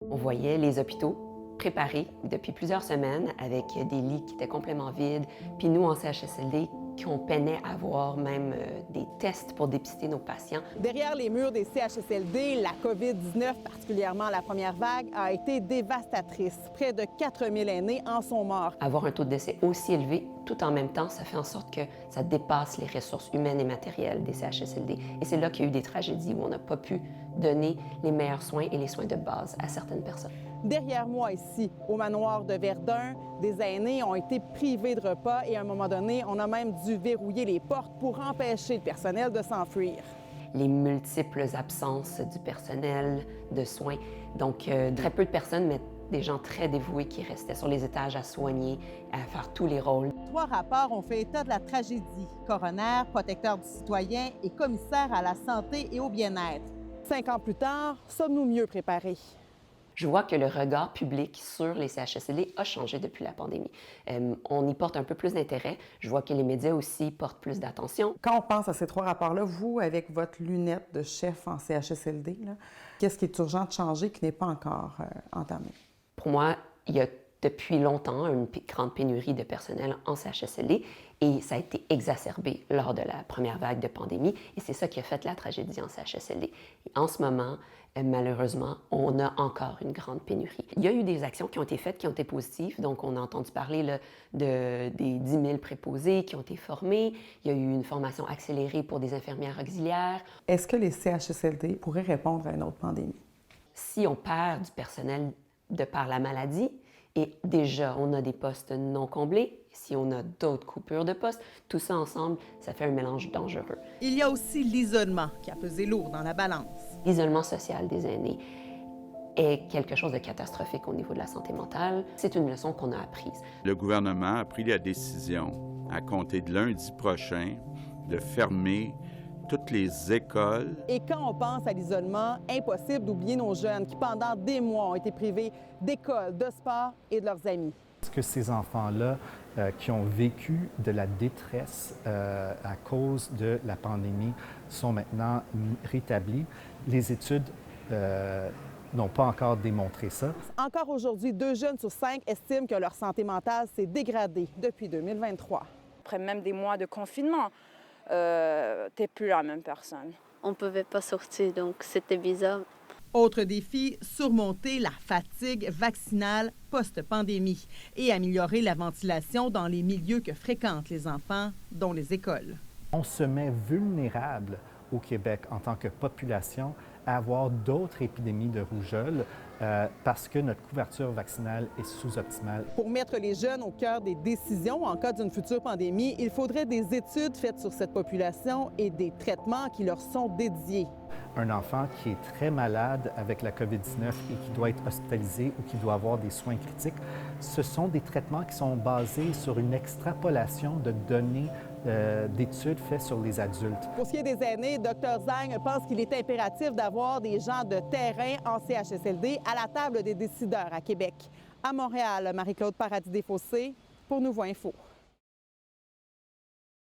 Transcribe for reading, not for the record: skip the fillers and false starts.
On voyait les hôpitaux préparés depuis plusieurs semaines avec des lits qui étaient complètement vides, puis nous, en CHSLD, qu'on peinait à avoir même des tests pour dépister nos patients. Derrière les murs des CHSLD, la COVID-19, particulièrement la première vague, a été dévastatrice. Près de 4000 aînés en sont morts. Avoir un taux de décès aussi élevé, tout en même temps, ça fait en sorte que ça dépasse les ressources humaines et matérielles des CHSLD. Et c'est là qu'il y a eu des tragédies où on n'a pas pu donner les meilleurs soins et les soins de base à certaines personnes. Derrière moi ici, au manoir de Verdun, des aînés ont été privés de repas et à un moment donné, on a même dû verrouiller les portes pour empêcher le personnel de s'enfuir. Les multiples absences du personnel de soins. Donc, très peu de personnes, mais des gens très dévoués qui restaient sur les étages à soigner, à faire tous les rôles. 3 rapports ont fait état de la tragédie. Coroner, protecteur du citoyen et commissaire à la santé et au bien-être. 5 ans plus tard, sommes-nous mieux préparés? Je vois que le regard public sur les CHSLD a changé depuis la pandémie. On y porte un peu plus d'intérêt. Je vois que les médias aussi portent plus d'attention. Quand on pense à ces 3 rapports-là, vous, avec votre lunette de chef en CHSLD, qu'est-ce qui est urgent de changer qui n'est pas encore entamé? Pour moi, il y a depuis longtemps une grande pénurie de personnel en CHSLD et ça a été exacerbé lors de la première vague de pandémie et c'est ça qui a fait la tragédie en CHSLD. Et en ce moment, malheureusement, on a encore une grande pénurie. Il y a eu des actions qui ont été faites, qui ont été positives. Donc, on a entendu parler là, des 10 000 préposés qui ont été formés. Il y a eu une formation accélérée pour des infirmières auxiliaires. Est-ce que les CHSLD pourraient répondre à une autre pandémie? Si on perd du personnel de par la maladie, et déjà, on a des postes non comblés. Si on a d'autres coupures de postes, tout ça ensemble, ça fait un mélange dangereux. Il y a aussi l'isolement qui a pesé lourd dans la balance. L'isolement social des aînés est quelque chose de catastrophique au niveau de la santé mentale. C'est une leçon qu'on a apprise. Le gouvernement a pris la décision, à compter de lundi prochain, de fermer toutes les écoles. Et quand on pense à l'isolement, impossible d'oublier nos jeunes qui, pendant des mois, ont été privés d'école, de sport et de leurs amis. Est-ce que ces enfants-là qui ont vécu de la détresse à cause de la pandémie sont maintenant rétablis? Les études n'ont pas encore démontré ça. Encore aujourd'hui, 2 jeunes sur 5 estiment que leur santé mentale s'est dégradée depuis 2023. Après même des mois de confinement, t'es plus la même personne. On ne pouvait pas sortir, donc c'était bizarre. Autre défi, surmonter la fatigue vaccinale post-pandémie et améliorer la ventilation dans les milieux que fréquentent les enfants, dont les écoles. On se met vulnérable au Québec en tant que population à avoir d'autres épidémies de rougeole parce que notre couverture vaccinale est sous-optimale. Pour mettre les jeunes au cœur des décisions en cas d'une future pandémie, il faudrait des études faites sur cette population et des traitements qui leur sont dédiés. Un enfant qui est très malade avec la COVID-19 et qui doit être hospitalisé ou qui doit avoir des soins critiques, ce sont des traitements qui sont basés sur une extrapolation de données d'études faites sur les adultes. Pour ce qui est des aînés, Dr Zang pense qu'il est impératif d'avoir des gens de terrain en CHSLD à la table des décideurs à Québec. À Montréal, Marie-Claude Paradis-Desfossés pour Nouveau Info.